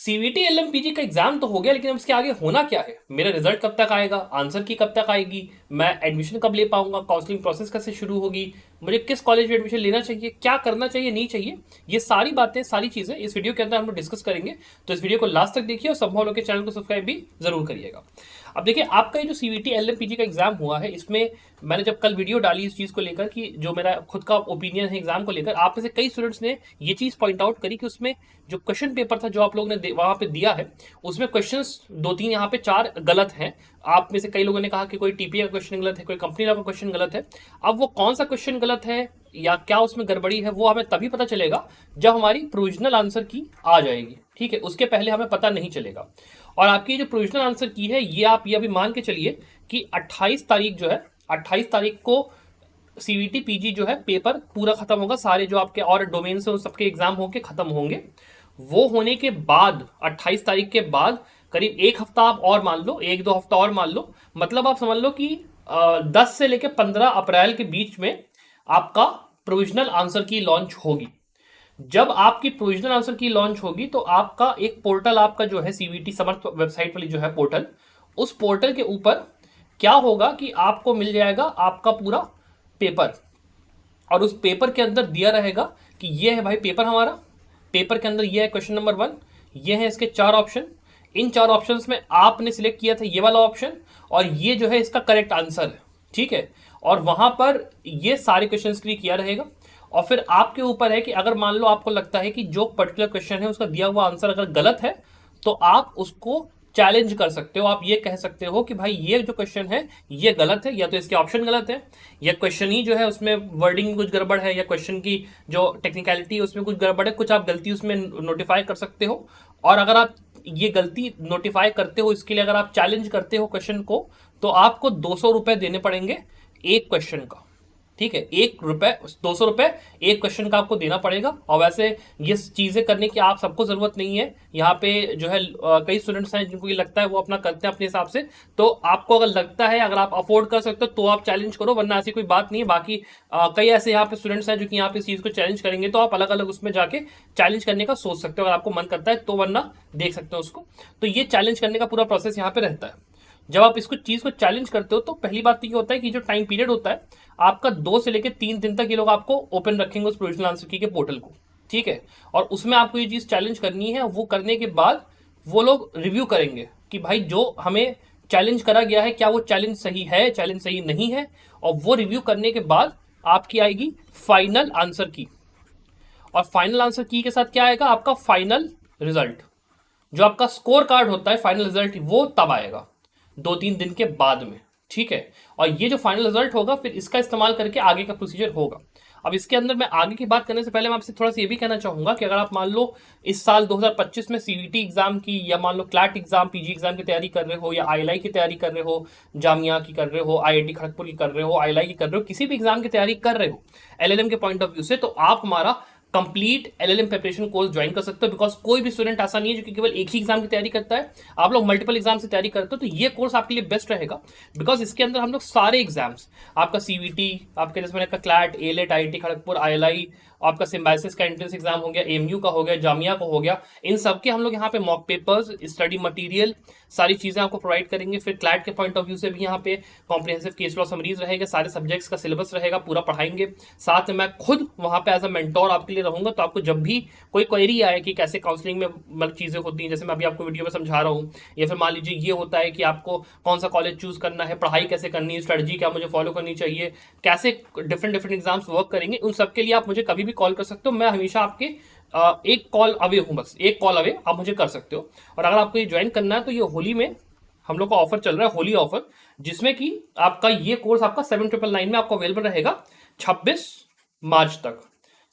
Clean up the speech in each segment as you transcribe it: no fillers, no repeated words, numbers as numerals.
CVT एलएमपीजी का exam तो हो गया, लेकिन अब इसके आगे होना क्या है? मेरा रिजल्ट कब तक आएगा, आंसर की कब तक आएगी, मैं एडमिशन कब ले पाऊंगा, काउंसलिंग प्रोसेस कैसे शुरू होगी, मुझे किस कॉलेज में एडमिशन लेना चाहिए, क्या करना चाहिए नहीं चाहिए, ये सारी बातें सारी चीजें इस वीडियो के अंदर हम लोग डिस्कस करेंगे। तो इस वीडियो को लास्ट तक देखिए और संभव लोग के चैनल को सब्सक्राइब भी जरूर करिएगा। अब देखिए, आपका ये जो सीवीटी एलएमपीजी का एग्जाम हुआ है, इसमें मैंने जब कल वीडियो डाली इस चीज को लेकर कि जो मेरा खुद का ओपिनियन है एग्जाम को लेकर, आप में से कई स्टूडेंट्स ने ये चीज पॉइंट आउट करी कि उसमें जो क्वेश्चन पेपर था जो आप लोगों ने वहां पे दिया है, उसमें क्वेश्चंस दो तीन यहाँ पे चार गलत हैं। आप में से कई लोगों ने कहा कि कोई टीपीए का क्वेश्चन गलत है, कोई कंपनी का क्वेश्चन गलत है। अब वो कौन सा क्वेश्चन गलत है या क्या उसमें गड़बड़ी है, वो हमें तभी पता चलेगा जब हमारी प्रोविजनल आंसर की आ जाएगी। ठीक है, उसके पहले हमें पता नहीं चलेगा। और आपकी जो प्रोविजनल आंसर की है, ये आप ये अभी मान के चलिए कि 28 तारीख जो है, 28 तारीख को सीवीटी पीजी जो है पेपर पूरा खत्म होगा, सारे जो आपके और डोमेन से उन सबके एग्जाम होके खत्म होंगे। वो होने के बाद 28 तारीख के बाद करीब एक हफ्ता आप और मान लो, एक दो हफ्ता और मान लो, मतलब आप समझ लो कि 10 से लेकर 15 अप्रैल के बीच में आपका प्रोविजनल आंसर की लॉन्च होगी। जब आपकी प्रोविजनल आंसर की लॉन्च होगी तो आपका एक पोर्टल, आपका जो है सीवीटी समर्थ वेबसाइट वाली जो है पोर्टल, उस पोर्टल के ऊपर क्या होगा कि आपको मिल जाएगा आपका पूरा पेपर। और उस पेपर के अंदर दिया रहेगा कि ये है भाई पेपर हमारा, पेपर के अंदर ये है क्वेश्चन नंबर 1, ये है इसके 4 ऑप्शन, इन 4 ऑप्शंस में आपने सिलेक्ट किया था ये वाला ऑप्शन, और ये जो है इसका करेक्ट आंसर है। ठीक है, और वहां पर ये सारे क्वेश्चन के लिए किया रहेगा। और फिर आपके ऊपर है कि अगर मान लो आपको लगता है कि जो पर्टिकुलर क्वेश्चन है उसका दिया हुआ आंसर अगर गलत है, तो आप उसको चैलेंज कर सकते हो। आप ये कह सकते हो कि भाई ये जो क्वेश्चन है ये गलत है, या तो इसके ऑप्शन गलत है, या क्वेश्चन ही जो है उसमें वर्डिंग में कुछ गड़बड़ है, या क्वेश्चन की जो टेक्निकलिटी है उसमें कुछ गड़बड़ है, कुछ आप गलती उसमें नोटिफाई कर सकते हो। और अगर आप ये गलती नोटिफाई करते हो, इसके लिए अगर आप चैलेंज करते हो क्वेश्चन को, तो आपको 200 रुपए देने पड़ेंगे एक क्वेश्चन का। ठीक है, 1 रुपए 200 रुपए एक क्वेश्चन का आपको देना पड़ेगा। और वैसे ये चीजें करने की आप सबको जरूरत नहीं है। यहाँ पे जो है कई स्टूडेंट्स हैं जिनको ये लगता है वो अपना करते हैं अपने हिसाब से। तो आपको अगर लगता है, अगर आप अफोर्ड कर सकते हो तो आप चैलेंज करो, वरना ऐसी कोई बात नहीं है। बाकी कई ऐसे यहाँ पे स्टूडेंट्स हैं जो कि यहाँ पे इस चीज को चैलेंज करेंगे, तो आप अलग अलग उसमें जाके चैलेंज करने का सोच सकते हो अगर आपको मन करता है तो, वरना देख सकते हो उसको। तो ये चैलेंज करने का पूरा प्रोसेस यहाँ पे रहता है। जब आप इसको चीज को चैलेंज करते हो तो पहली बात तो ये होता है कि जो टाइम पीरियड होता है आपका 2 से लेकर 3 दिन तक ये लोग आपको ओपन रखेंगे उस प्रोविजनल आंसर की के पोर्टल को। ठीक है, और उसमें आपको ये चीज चैलेंज करनी है। वो करने के बाद वो लोग रिव्यू करेंगे कि भाई जो हमें चैलेंज करा गया है क्या वो चैलेंज सही है, चैलेंज सही नहीं है। और वो रिव्यू करने के बाद आपकी आएगी फाइनल आंसर की। और फाइनल आंसर की के साथ क्या आएगा, आपका फाइनल रिजल्ट, जो आपका स्कोर कार्ड होता है फाइनल रिजल्ट, वो तब आएगा 2-3 दिन के बाद में। ठीक है, और ये जो फाइनल रिजल्ट होगा फिर इसका इस्तेमाल करके आगे का प्रोसीजर होगा। अब इसके अंदर मैं आगे की बात करने से पहले मैं आपसे थोड़ा सा ये भी कहना चाहूंगा कि अगर आप मान लो इस साल 2025 में सीवीटी एग्जाम की, या मान लो क्लैट एग्जाम पीजी एग्जाम की तैयारी कर रहे हो, या आईएलआई की तैयारी कर रहे हो, जामिया की कर रहे हो, आईआईटी खड़गपुर की कर रहे हो, आईएलआई की कर रहे हो, किसी भी एग्जाम की तैयारी कर रहे हो एलएलएम के पॉइंट ऑफ व्यू से, तो आप हमारा complete LLM preparation course join कर सकते हो। बिकॉज कोई भी स्टूडेंट ऐसा नहीं है जो कि केवल एक ही एग्जाम की तैयारी करता है, आप लोग मल्टीपल एग्जाम से तैयारी करते हो, तो ये कोर्स आपके लिए बेस्ट रहेगा। बिकॉज इसके अंदर हम लोग सारे एग्जाम्स, आपका सीवीटी, आपके जैसे मैंने CLAT, AILET, IIT Kharagpur, ILI, आपका सिम्बायोसिस का एंट्रेंस एग्जाम हो गया, एएमयू का हो गया, जामिया का हो गया, इन सबके हम लोग यहाँ पे मॉक पेपर्स, स्टडी मटेरियल, सारी चीजें आपको प्रोवाइड करेंगे। फिर क्लैट के पॉइंट ऑफ व्यू से भी यहाँ पे कॉम्प्रिहेंसिव केस लॉ समरीज रहेगा, सारे सब्जेक्ट्स का सिलेबस रहेगा, पूरा पढ़ाएंगे। साथ में मैं खुद वहाँ पे एज अ मेंटोर आपके लिए रहूंगा। तो आपको जब भी कोई क्वेरी आए कि कैसे काउंसलिंग में मतलब चीजें होती हैं, जैसे मैं अभी आपको वीडियो में समझा रहा हूँ, या फिर मान लीजिए ये होता है कि आपको कौन सा कॉलेज चूज करना है, पढ़ाई कैसे करनी है, स्ट्रेटजी क्या मुझे फॉलो करनी चाहिए, कैसे डिफरेंट डिफरेंट एग्जाम्स वर्क करेंगे, उन सबके लिए आप मुझे कभी भी कॉल कर सकते हो। मैं हमेशा आपके एक कॉल अवे हूँ, बस एक कॉल अवे आप मुझे कर सकते हो। और अगर आपको ये ज्वाइन करना है तो ये होली में हम लोग का ऑफर चल रहा है, होली ऑफर, जिसमें कि आपका ये कोर्स आपका 7999 में आपको अवेलेबल रहेगा 26 मार्च तक।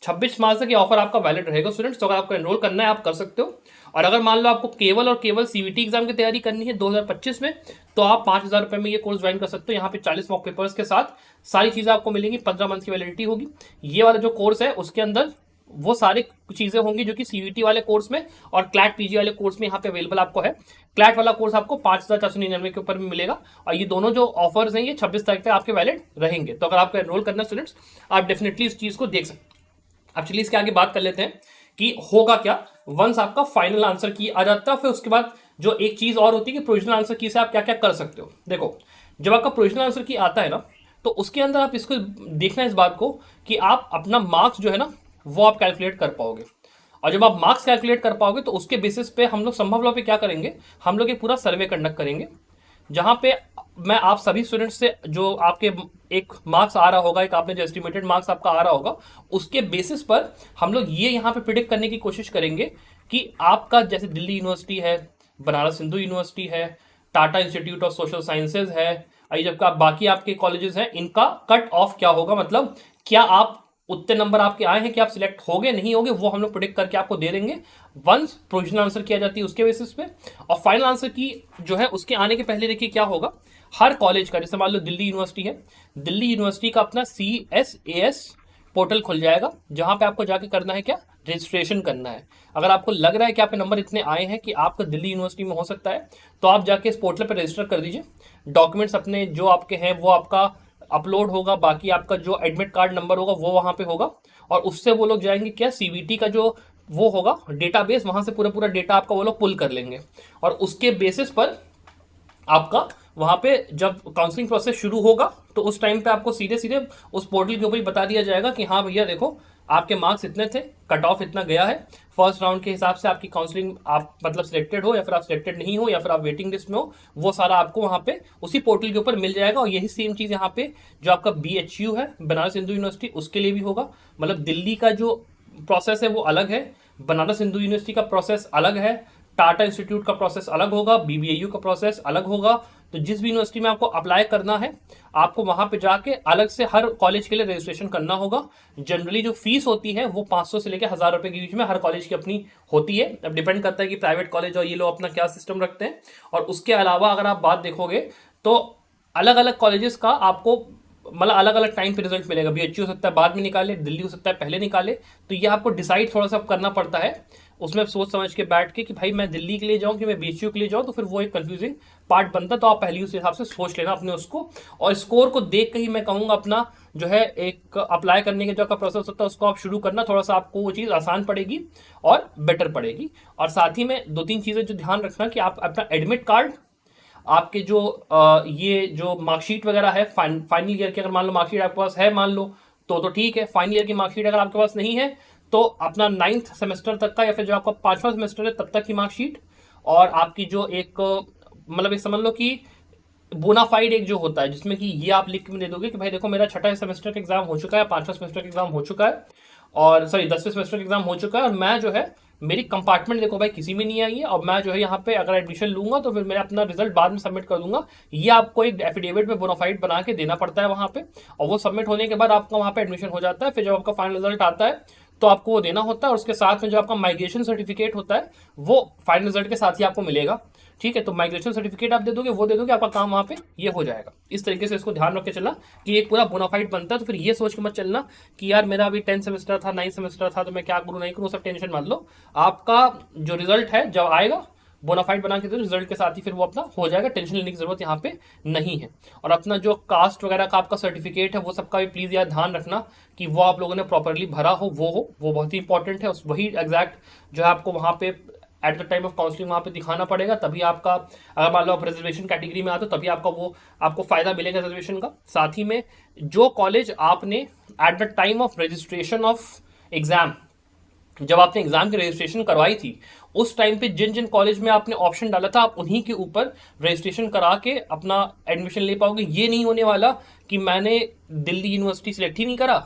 26 मार्च तक ये ऑफर आपका वैलिड रहेगा स्टूडेंट्स। तो अगर आपको एनरोल करना है आप कर सकते हो। और अगर मान लो आपको केवल और केवल सीवीटी एग्जाम की तैयारी करनी है 2025 में, तो आप 5000 रुपए में ये कोर्स ज्वाइन कर सकते हो। यहाँ पे 40 मॉक पेपर्स के साथ सारी चीजें आपको मिलेंगी, 15 मंथ की वैलिडिटी होगी। ये वाला जो कोर्स है उसके अंदर वो सारी चीजें होंगी जो कि सीवीटी वाले कोर्स में और क्लैट पीजी वाले कोर्स में यहाँ पे अवेलेबल आपको है। क्लैट वाला कोर्स आपको 5499 के ऊपर में मिलेगा। और ये दोनों जो ऑफर्स हैं ये 26 तारीख तक आपके वैलिड रहेंगे। तो अगर आपको एनरोल करना स्टूडेंट्स, आप डेफिनेटली इस चीज को देख सकते हैं। अब चलिए इसके आगे बात कर लेते हैं कि होगा क्या वंस आपका फाइनल आंसर की आ जाता है। फिर उसके बाद जो एक चीज और होती है कि प्रोविजनल आंसर की से आप क्या क्या कर सकते हो। देखो, जब आपका प्रोविजनल आंसर की आता है ना, तो उसके अंदर आप इसको देखना इस बात को कि आप अपना मार्क्स जो है ना वो आप कैलकुलेट कर पाओगे। और जब आप मार्क्स कैलकुलेट कर पाओगे तो उसके बेसिस पे हम लोग संभव लॉ पे क्या करेंगे, हम लोग एक पूरा सर्वे कंडक्ट करेंगे, जहां पे मैं आप सभी स्टूडेंट्स से जो आपके एक मार्क्स आ रहा होगा, एक आपने जो एस्टिमेटेड मार्क्स आपका आ रहा होगा, उसके बेसिस पर हम लोग ये यहाँ पे प्रिडिक्ट करने की कोशिश करेंगे कि आपका जैसे दिल्ली यूनिवर्सिटी है, बनारस हिंदू यूनिवर्सिटी है, Tata institute of social sciences है, जबकि आप बाकी आपके कॉलेजेस हैं, इनका कट ऑफ क्या होगा, मतलब क्या आप उतने नंबर आपके आए हैं कि आप सिलेक्ट हो गए नहीं होगे, वो हम लोग प्रोडिक्ट करके आपको दे देंगे वंस प्रोविजनल आंसर किया जाती है उसके बेसिस पे। और फाइनल आंसर की जो है उसके आने के पहले देखिए क्या होगा, हर कॉलेज का, जैसे मान लो दिल्ली यूनिवर्सिटी है, दिल्ली यूनिवर्सिटी का अपना CSAS पोर्टल खुल जाएगा, जहां पे आपको जाके करना है क्या, रजिस्ट्रेशन करना है। अगर आपको लग रहा है कि आपके नंबर इतने आए हैं कि आपका दिल्ली यूनिवर्सिटी में हो सकता है, तो आप जाके इस पोर्टल पर रजिस्टर कर दीजिए। डॉक्यूमेंट्स अपने जो आपके हैं वो आपका अपलोड होगा, बाकी आपका जो एडमिट कार्ड नंबर होगा वो वहां पे होगा, और उससे वो लोग जाएंगे क्या, CBT का जो वो होगा डेटाबेस, वहां से पूरा पूरा डेटा आपका वो लोग पुल कर लेंगे, और उसके बेसिस पर आपका वहां पे जब काउंसलिंग प्रोसेस शुरू होगा तो उस टाइम पे आपको सीधे सीधे उस पोर्टल के ऊपर ही बता दिया जाएगा कि हाँ भैया देखो आपके मार्क्स इतने थे, कट ऑफ इतना गया है, फर्स्ट राउंड के हिसाब से आपकी काउंसलिंग आप मतलब सिलेक्टेड हो या फिर आप सिलेक्टेड नहीं हो या फिर आप वेटिंग लिस्ट में हो, वो सारा आपको वहां पे उसी पोर्टल के ऊपर मिल जाएगा। और यही सेम चीज यहाँ पे जो आपका BHU है, बनारस हिंदू यूनिवर्सिटी, उसके लिए भी होगा। मतलब दिल्ली का जो प्रोसेस है वो अलग है, बनारस हिंदू यूनिवर्सिटी का प्रोसेस अलग है, टाटा इंस्टीट्यूट का प्रोसेस अलग होगा, BBAU का प्रोसेस अलग होगा। तो जिस भी यूनिवर्सिटी में आपको अप्लाई करना है, आपको वहां पे जाके अलग से हर कॉलेज के लिए रजिस्ट्रेशन करना होगा। जनरली जो फीस होती है वो 500 से लेकर 1000 रुपए के बीच में हर कॉलेज की अपनी होती है। अब डिपेंड करता है कि प्राइवेट कॉलेज और ये लोग अपना क्या सिस्टम रखते हैं। और उसके अलावा अगर आप बात देखोगे तो अलग अलग कॉलेजेस का आपको मतलब अलग अलग टाइम पे रिजल्ट मिलेगा। BHU हो सकता है बाद में निकाले, दिल्ली हो सकता है पहले निकाले, तो ये आपको डिसाइड थोड़ा सा करना पड़ता है उसमें सोच समझ के बैठ के कि भाई मैं दिल्ली के लिए जाऊं कि मैं BHU के लिए जाऊं, तो फिर वो एक कंफ्यूजिंग पार्ट बनता है। तो आप पहले उस हिसाब से सोच लेना अपने उसको, और स्कोर को देख के ही मैं कहूंगा अपना जो है एक अप्लाई करने का जो आपका प्रोसेस होता है उसको आप शुरू करना, थोड़ा सा आपको वो चीज़ आसान पड़ेगी और बेटर पड़ेगी। और साथ ही में दो तीन चीज़ें जो ध्यान रखना कि आप अपना एडमिट कार्ड, आपके जो ये जो मार्कशीट वगैरह है फाइनल ईयर की, अगर मान लो मार्कशीट आपके पास है मान लो तो ठीक है। फाइनल ईयर की मार्कशीट अगर आपके पास नहीं है तो अपना 9th सेमेस्टर तक का या फिर जो आपका 5वां सेमेस्टर है तब तक की मार्कशीट, और आपकी जो एक मतलब एक समझ लो कि बोनाफाइड एक जो होता है जिसमें कि ये आप लिख के दे दोगे कि भाई देखो मेरा 6ठा सेमेस्टर का एग्जाम हो चुका है, 5वां सेमेस्टर का एग्जाम हो चुका है, और सॉरी 10वें सेमेस्टर का एग्जाम हो चुका है, और मैं जो है मेरी कंपार्टमेंट देखो भाई किसी में नहीं आई है, और मैं जो है यहाँ पे अगर एडमिशन लूंगा तो फिर मैं अपना रिजल्ट बाद में सबमिट कर दूंगा। ये आपको एक एफिडेविट में बोनाफाइड बना के देना पड़ता है वहाँ पे, और वो सबमिट होने के बाद आपका वहाँ पे एडमिशन हो जाता है। फिर जब आपका फाइनल रिजल्ट आता है तो आपको वो देना होता है, और उसके साथ में जो आपका माइग्रेशन सर्टिफिकेट होता है वो फाइनल रिजल्ट के साथ ही आपको मिलेगा। ठीक है, तो माइग्रेशन सर्टिफिकेट आप दे दोगे, वो दे दोगे, आपका काम वहाँ पे ये हो जाएगा। इस तरीके से इसको ध्यान रख के चलना कि एक पूरा बोनाफाइड बनता है। तो फिर ये सोच के मत चलना कि यार मेरा अभी 10 सेमेस्टर था, 9 सेमेस्टर था, तो मैं क्या करूँ नहीं करूँ, सब टेंशन मत लो। आपका जो रिजल्ट है जब आएगा बोनाफाइड बना के, तो रिजल्ट के साथ ही फिर वो अपना हो जाएगा, टेंशन लेने की जरूरत यहाँ पे नहीं है। और अपना जो कास्ट वगैरह का आपका सर्टिफिकेट है वो सबका भी प्लीज यार ध्यान रखना कि वो आप लोगों ने प्रॉपरली भरा हो, वो बहुत ही इंपॉर्टेंट है। वही एग्जैक्ट जो है आपको वहाँ पे at the time of counselling वहाँ पे दिखाना पड़ेगा, तभी आपका अगर मान लो आप रिजर्वेशन कैटेगरी में आते हो तभी आपका वो आपको फायदा मिलेगा रिजर्वेशन का। साथ ही में जो कॉलेज आपने at the time of registration of exam, जब आपने एग्जाम की रजिस्ट्रेशन करवाई थी उस टाइम पे जिन जिन कॉलेज में आपने ऑप्शन डाला था, आप उन्हीं के ऊपर रजिस्ट्रेशन करा के अपना एडमिशन ले पाओगे। ये नहीं होने वाला कि मैंने दिल्ली यूनिवर्सिटी सिलेक्ट ही नहीं करा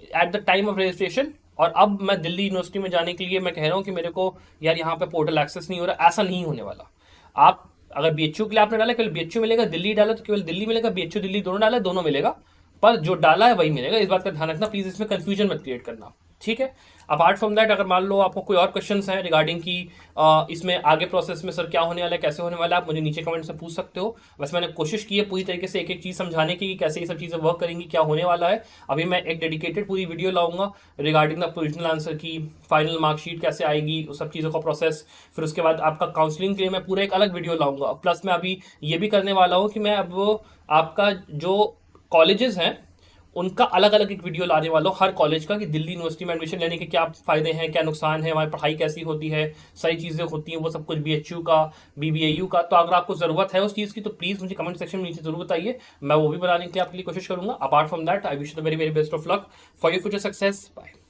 at the time of registration, और अब मैं दिल्ली यूनिवर्सिटी में जाने के लिए मैं कह रहा हूँ कि मेरे को यार यहाँ पे पोर्टल एक्सेस नहीं हो रहा। ऐसा नहीं होने वाला। आप अगर BHU के लिए आपने डाला केवल BHU मिलेगा, दिल्ली डाला तो केवल दिल्ली मिलेगा, BHU दिल्ली दोनों डाला दोनों मिलेगा, पर जो डाला है वही मिलेगा। इस बात का ध्यान रखना प्लीज, इसमें कंफ्यूजन मत क्रिएट करना। ठीक है, अपार्ट फ्रॉम दैट अगर मान लो आपको कोई और क्वेश्चंस हैं रिगार्डिंग की इसमें आगे प्रोसेस में सर क्या होने वाला है, कैसे होने वाला है, आप मुझे नीचे कमेंट से पूछ सकते हो। वैसे मैंने कोशिश की है पूरी तरीके से एक एक चीज़ समझाने की कि कैसे ये सब चीज़ें वर्क करेंगी, क्या होने वाला है। अभी मैं एक डेडिकेटेड पूरी वीडियो लाऊंगा रिगार्डिंग द प्रोविजनल आंसर की, फाइनल मार्कशीट कैसे आएगी, उस सब चीज़ों का प्रोसेस, फिर उसके बाद आपका काउंसलिंग के लिए मैं पूरा एक अलग वीडियो लाऊंगा। प्लस मैं अभी ये भी करने वाला हूँ कि मैं अब आपका जो कॉलेजेस हैं उनका अलग अलग एक वीडियो लाने वाला हूँ हर कॉलेज का, कि दिल्ली यूनिवर्सिटी में एडमिशन लेने के क्या फायदे हैं, क्या नुकसान है, हमारी पढ़ाई कैसी होती है, सही चीज़ें होती हैं वो सब कुछ, BHU का, BBAU का। तो अगर आपको ज़रूरत है उस चीज़ की तो प्लीज़ मुझे कमेंट सेक्शन में नीचे जरूर बताइए, मैं वो भी बनाने के लिए आपके लिए कोशिश करूंगा। Apart from that I wish the very very best of luck for your future success. Bye.